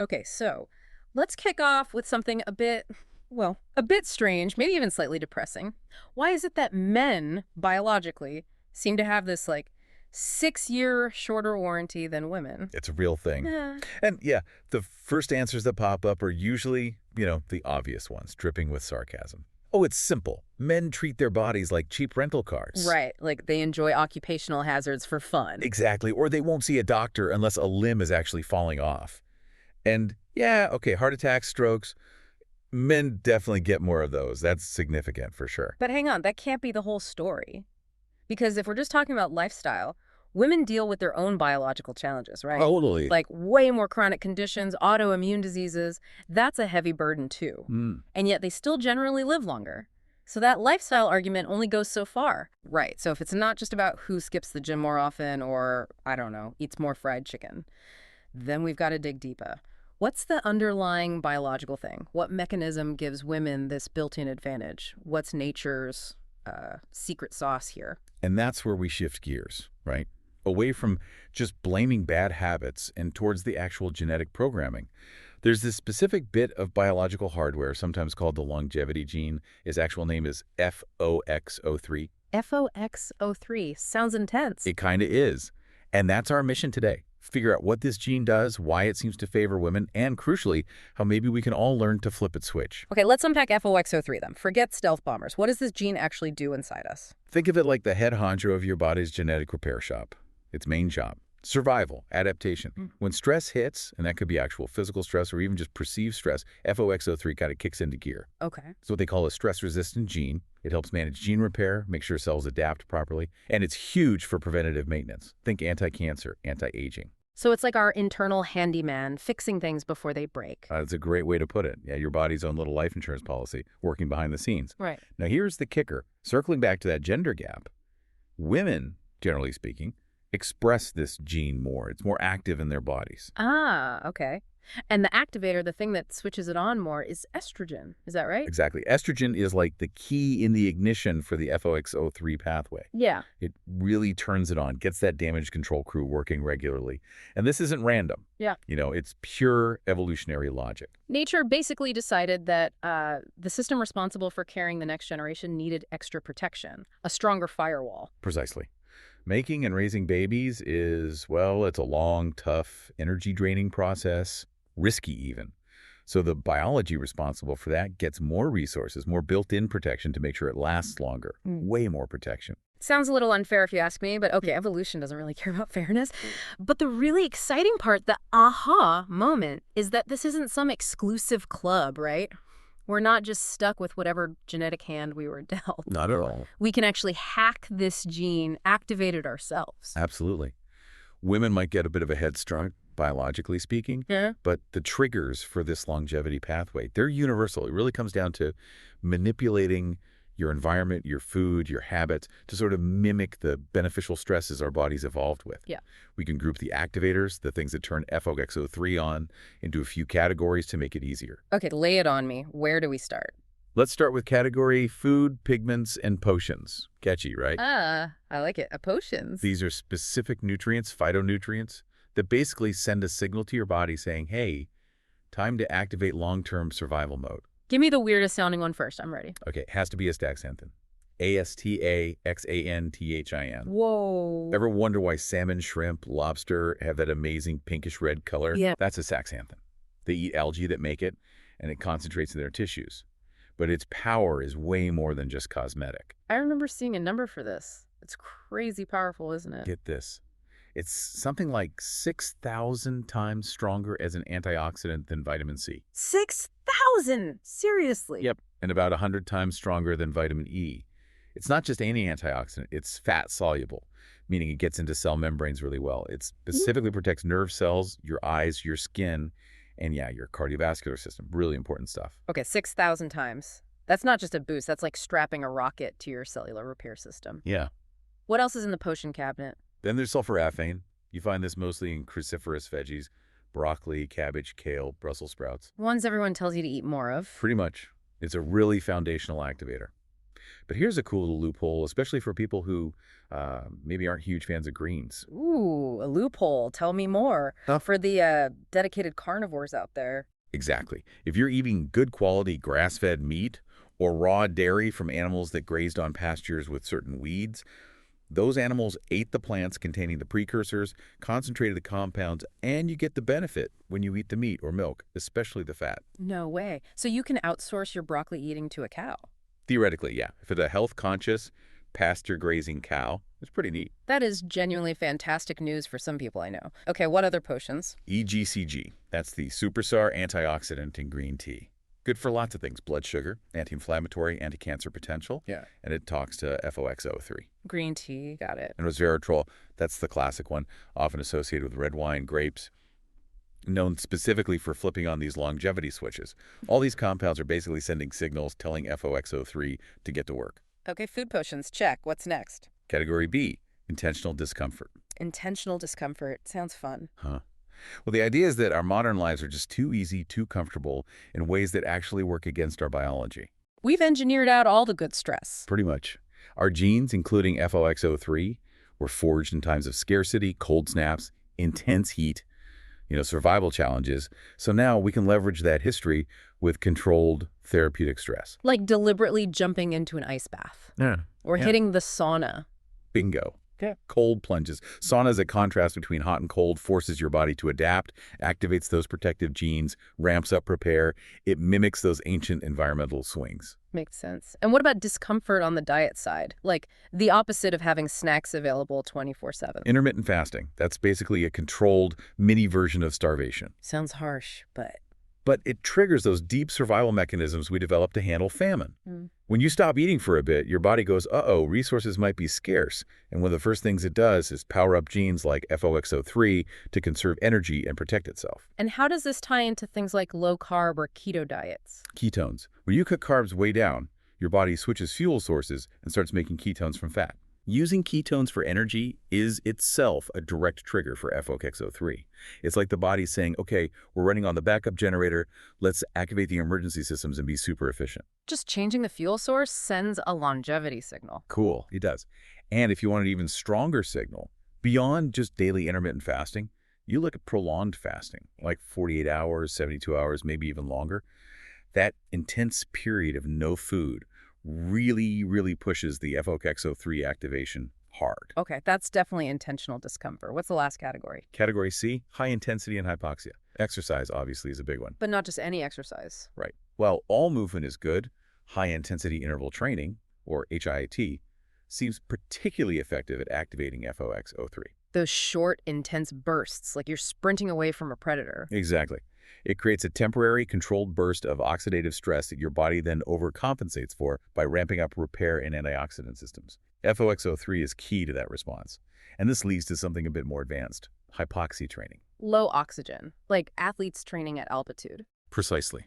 Okay, so let's kick off with something a bit strange, maybe even slightly depressing. Why is it that men, biologically, seem to have this, like, 6-year shorter warranty than women? It's a real thing. Yeah. And yeah, the first answers that pop up are usually, the obvious ones, dripping with sarcasm. Oh, it's simple. Men treat their bodies like cheap rental cars. Right, like they enjoy occupational hazards for fun. Exactly. Or they won't see a doctor unless a limb is actually falling off. And yeah, okay, heart attacks, strokes, men definitely get more of those. That's significant for sure. But hang on, that can't be the whole story. Because if we're just talking about lifestyle, women deal with their own biological challenges, right? Totally. Like way more chronic conditions, autoimmune diseases. That's a heavy burden too. And yet they still generally live longer. So that lifestyle argument only goes so far. Right. So if it's not just about who skips the gym more often or, I don't know, eats more fried chicken, then we've got to dig deeper. What's the underlying biological thing? What mechanism gives women this built-in advantage? What's nature's secret sauce here? And that's where we shift gears, right? Away from just blaming bad habits and towards the actual genetic programming. There's this specific bit of biological hardware, sometimes called the longevity gene. Its actual name is FOXO3. FOXO3 sounds intense. It kind of is. And that's our mission today. Figure out what this gene does, why it seems to favor women, and crucially, how maybe we can all learn to flip its switch. Okay, let's unpack FOXO3 then. Forget stealth bombers. What does this gene actually do inside us? Think of it like the head honcho of your body's genetic repair shop. Its main job: survival, adaptation. When stress hits, and that could be actual physical stress or even just perceived stress, FOXO3 kind of kicks into gear. Okay. It's what they call a stress-resistant gene. It helps manage gene repair, make sure cells adapt properly, and it's huge for preventative maintenance. Think anti-cancer, anti-aging. So it's like our internal handyman fixing things before they break. That's a great way to put it. Yeah, your body's own little life insurance policy working behind the scenes. Right. Now here's the kicker. Circling back to that gender gap, women, generally speaking, express this gene more. It's more active in their bodies. Ah, okay. And the activator, the thing that switches it on more, is estrogen. Is that right? Exactly. Estrogen is like the key in the ignition for the FOXO3 pathway. Yeah. It really turns it on, gets that damage control crew working regularly. And this isn't random. Yeah. It's pure evolutionary logic. Nature basically decided that the system responsible for carrying the next generation needed extra protection, a stronger firewall. Precisely. Making and raising babies is, well, it's a long, tough, energy-draining process, risky even. So the biology responsible for that gets more resources, more built-in protection to make sure it lasts longer, way more protection. Sounds a little unfair if you ask me, but okay, evolution doesn't really care about fairness. But the really exciting part, the aha moment, is that this isn't some exclusive club, right? We're not just stuck with whatever genetic hand we were dealt. Not at all. We can actually hack this gene, activate it ourselves. Absolutely. Women might get a bit of a head start, biologically speaking, but the triggers for this longevity pathway, they're universal. It really comes down to manipulating your environment, your food, your habits to sort of mimic the beneficial stresses our bodies evolved with. Yeah. We can group the activators, the things that turn FOXO3 on, into a few categories to make it easier. Okay, lay it on me. Where do we start? Let's start with category food, pigments, and potions. Catchy, right? I like it. Potions. These are specific nutrients, phytonutrients, that basically send a signal to your body saying, hey, time to activate long-term survival mode. Give me the weirdest sounding one first. I'm ready. Okay, it has to be astaxanthin. Astaxanthin. Whoa. Ever wonder why salmon, shrimp, lobster have that amazing pinkish red color? Yeah. That's astaxanthin. They eat algae that make it, and it concentrates in their tissues. But its power is way more than just cosmetic. I remember seeing a number for this. It's crazy powerful, isn't it? Get this. It's something like 6,000 times stronger as an antioxidant than vitamin C. 6,000? Seriously? Yep, and about 100 times stronger than vitamin E. It's not just any antioxidant, it's fat-soluble, meaning it gets into cell membranes really well. It specifically protects nerve cells, your eyes, your skin, and yeah, your cardiovascular system. Really important stuff. Okay, 6,000 times. That's not just a boost. That's like strapping a rocket to your cellular repair system. Yeah. What else is in the potion cabinet? Then there's sulforaphane. You find this mostly in cruciferous veggies, broccoli, cabbage, kale, Brussels sprouts. Ones everyone tells you to eat more of. Pretty much. It's a really foundational activator. But here's a cool little loophole, especially for people who maybe aren't huge fans of greens. Ooh, a loophole. Tell me more. For the dedicated carnivores out there. Exactly. If you're eating good quality grass-fed meat or raw dairy from animals that grazed on pastures with certain weeds, those animals ate the plants containing the precursors, concentrated the compounds, and you get the benefit when you eat the meat or milk, especially the fat. No way. So you can outsource your broccoli eating to a cow? Theoretically, yeah. If it's a health-conscious, pasture-grazing cow, it's pretty neat. That is genuinely fantastic news for some people I know. Okay, what other potions? EGCG. That's the superstar antioxidant in green tea. Good for lots of things. Blood sugar, anti-inflammatory, anti-cancer potential. Yeah. And it talks to FOXO3. Green tea, got it. And resveratrol, that's the classic one, often associated with red wine, grapes, known specifically for flipping on these longevity switches. All these compounds are basically sending signals telling FOXO3 to get to work. Okay, food potions, check. What's next? Category B, intentional discomfort. Intentional discomfort. Sounds fun. Huh. Well, the idea is that our modern lives are just too easy, too comfortable in ways that actually work against our biology. We've engineered out all the good stress. Pretty much. Our genes, including FOXO3, were forged in times of scarcity, cold snaps, intense heat, survival challenges. So now we can leverage that history with controlled therapeutic stress. Like deliberately jumping into an ice bath. Yeah. Or hitting the sauna. Bingo. Yeah. Cold plunges. Sauna is a contrast between hot and cold, forces your body to adapt, activates those protective genes, ramps up repair. It mimics those ancient environmental swings. Makes sense. And what about discomfort on the diet side? Like the opposite of having snacks available 24/7. Intermittent fasting. That's basically a controlled mini version of starvation. Sounds harsh, but... But it triggers those deep survival mechanisms we developed to handle famine. When you stop eating for a bit, your body goes, uh-oh, resources might be scarce. And one of the first things it does is power up genes like FOXO3 to conserve energy and protect itself. And how does this tie into things like low-carb or keto diets? Ketones. When you cut carbs way down, your body switches fuel sources and starts making ketones from fat. Using ketones for energy is itself a direct trigger for FOXO3. It's like the body saying, okay, we're running on the backup generator, let's activate the emergency systems and be super efficient. Just changing the fuel source sends a longevity signal. Cool, it does. And if you want an even stronger signal, beyond just daily intermittent fasting, you look at prolonged fasting, like 48 hours, 72 hours, maybe even longer. That intense period of no food really pushes the FOXO3 activation hard. Okay, that's definitely intentional discomfort. What's the last category? Category C, high intensity and hypoxia. Exercise, obviously, is a big one. But not just any exercise. Right. Well, all movement is good. High intensity interval training, or HIIT, seems particularly effective at activating FOXO3. Those short, intense bursts, like you're sprinting away from a predator. Exactly. It creates a temporary, controlled burst of oxidative stress that your body then overcompensates for by ramping up repair and antioxidant systems. FOXO3 is key to that response. And this leads to something a bit more advanced, hypoxia training. Low oxygen, like athletes training at altitude. Precisely.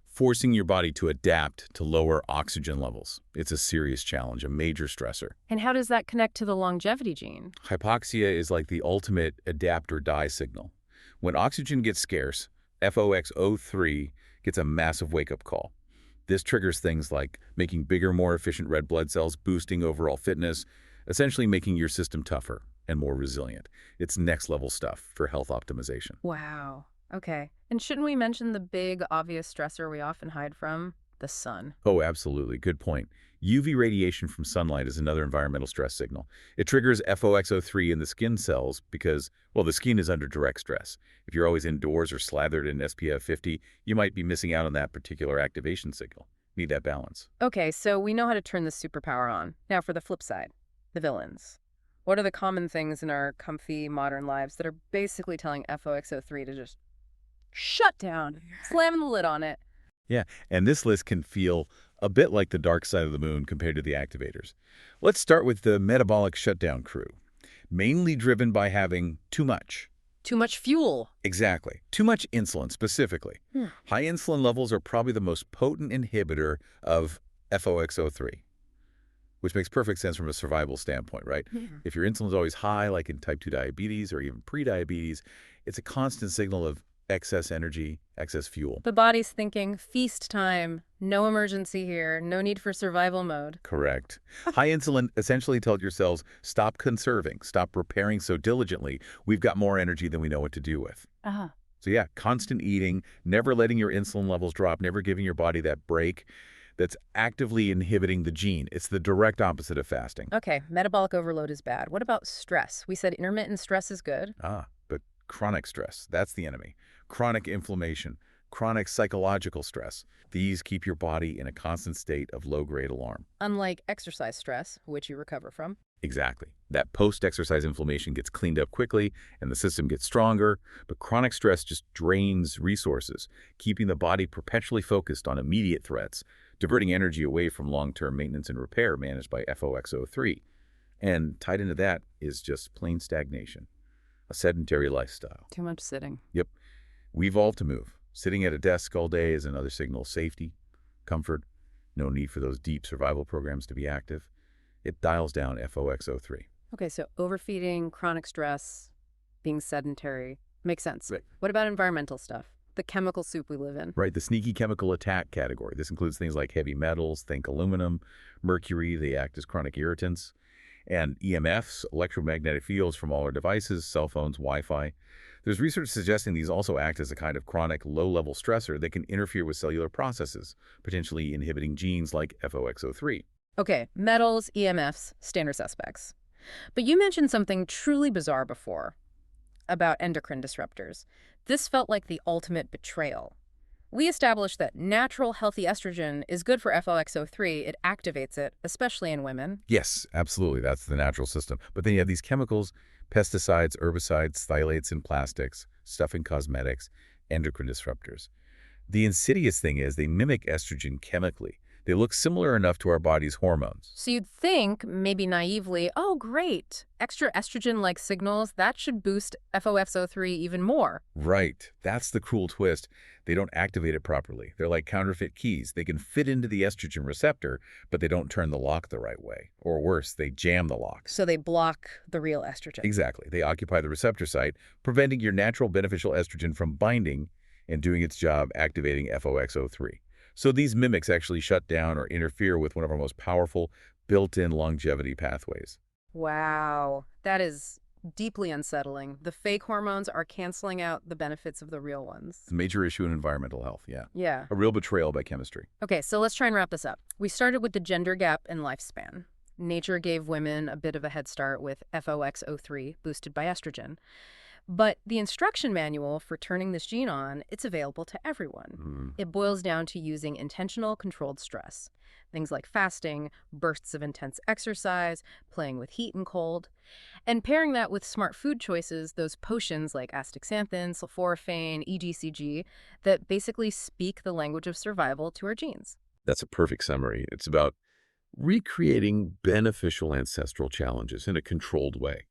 Forcing your body to adapt to lower oxygen levels. It's a serious challenge, a major stressor. And how does that connect to the longevity gene? Hypoxia is like the ultimate adapt or die signal. When oxygen gets scarce, FOXO3 gets a massive wake-up call. This triggers things like making bigger, more efficient red blood cells, boosting overall fitness, essentially making your system tougher and more resilient. It's next-level stuff for health optimization. Wow. Okay. And shouldn't we mention the big, obvious stressor we often hide from? The sun. Oh, absolutely. Good point. UV radiation from sunlight is another environmental stress signal. It triggers FOXO3 in the skin cells because, well, the skin is under direct stress. If you're always indoors or slathered in SPF 50, you might be missing out on that particular activation signal. Need that balance. Okay, so we know how to turn this superpower on. Now for the flip side, the villains. What are the common things in our comfy modern lives that are basically telling FOXO3 to just shut down, slamming the lid on it? Yeah, and this list can feel a bit like the dark side of the moon compared to the activators. Let's start with the metabolic shutdown crew, mainly driven by having too much. Too much fuel. Exactly. Too much insulin, specifically. High insulin levels are probably the most potent inhibitor of FOXO3, which makes perfect sense from a survival standpoint, right? If your insulin's always high, like in type 2 diabetes or even prediabetes, it's a constant signal of excess energy, excess fuel. The body's thinking, feast time, no emergency here, no need for survival mode. Correct. High insulin essentially tells your cells, stop conserving, stop repairing so diligently. We've got more energy than we know what to do with. Uh-huh. So yeah, constant eating, never letting your insulin levels drop, never giving your body that break that's actively inhibiting the gene. It's the direct opposite of fasting. Okay, metabolic overload is bad. What about stress? We said intermittent stress is good. But chronic stress, that's the enemy. Chronic inflammation, chronic psychological stress. These keep your body in a constant state of low-grade alarm. Unlike exercise stress, which you recover from. Exactly. That post-exercise inflammation gets cleaned up quickly and the system gets stronger, but chronic stress just drains resources, keeping the body perpetually focused on immediate threats, diverting energy away from long-term maintenance and repair managed by FOXO3. And tied into that is just plain stagnation, a sedentary lifestyle. Too much sitting. Yep. We evolved to move. Sitting at a desk all day is another signal of safety, comfort, no need for those deep survival programs to be active. It dials down FOXO3. Okay, so overfeeding, chronic stress, being sedentary. Makes sense. Right. What about environmental stuff? The chemical soup we live in. Right, the sneaky chemical attack category. This includes things like heavy metals, think aluminum, mercury, they act as chronic irritants, and EMFs, electromagnetic fields from all our devices, cell phones, Wi-Fi. There's research suggesting these also act as a kind of chronic low-level stressor that can interfere with cellular processes, potentially inhibiting genes like FOXO3. Okay, metals, EMFs, standard suspects. But you mentioned something truly bizarre before about endocrine disruptors. This felt like the ultimate betrayal. We established that natural, healthy estrogen is good for FOXO3. It activates it, especially in women. Yes, absolutely. That's the natural system. But then you have these chemicals, pesticides, herbicides, phthalates in plastics, stuff in cosmetics, endocrine disruptors. The insidious thing is they mimic estrogen chemically. They look similar enough to our body's hormones. So you'd think, maybe naively, oh, great, extra estrogen-like signals, that should boost FOXO3 even more. Right. That's the cruel twist. They don't activate it properly. They're like counterfeit keys. They can fit into the estrogen receptor, but they don't turn the lock the right way. Or worse, they jam the lock. So they block the real estrogen. Exactly. They occupy the receptor site, preventing your natural beneficial estrogen from binding and doing its job activating FOXO3. So these mimics actually shut down or interfere with one of our most powerful built-in longevity pathways. Wow, that is deeply unsettling. The fake hormones are canceling out the benefits of the real ones. It's a major issue in environmental health, yeah. Yeah. A real betrayal by chemistry. Okay, so let's try and wrap this up. We started with the gender gap in lifespan. Nature gave women a bit of a head start with FOXO3 boosted by estrogen. But the instruction manual for turning this gene on, it's available to everyone. It boils down to using intentional controlled stress. Things like fasting, bursts of intense exercise, playing with heat and cold, and pairing that with smart food choices, those potions like astaxanthin, sulforaphane, EGCG, that basically speak the language of survival to our genes. That's a perfect summary. It's about recreating beneficial ancestral challenges in a controlled way.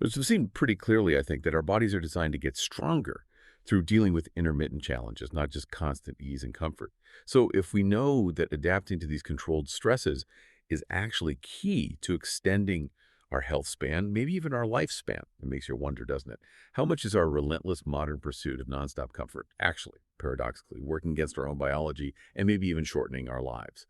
We've seen pretty clearly, I think, that our bodies are designed to get stronger through dealing with intermittent challenges, not just constant ease and comfort. So if we know that adapting to these controlled stresses is actually key to extending our health span, maybe even our lifespan, it makes you wonder, doesn't it? How much is our relentless modern pursuit of nonstop comfort actually, paradoxically, working against our own biology and maybe even shortening our lives?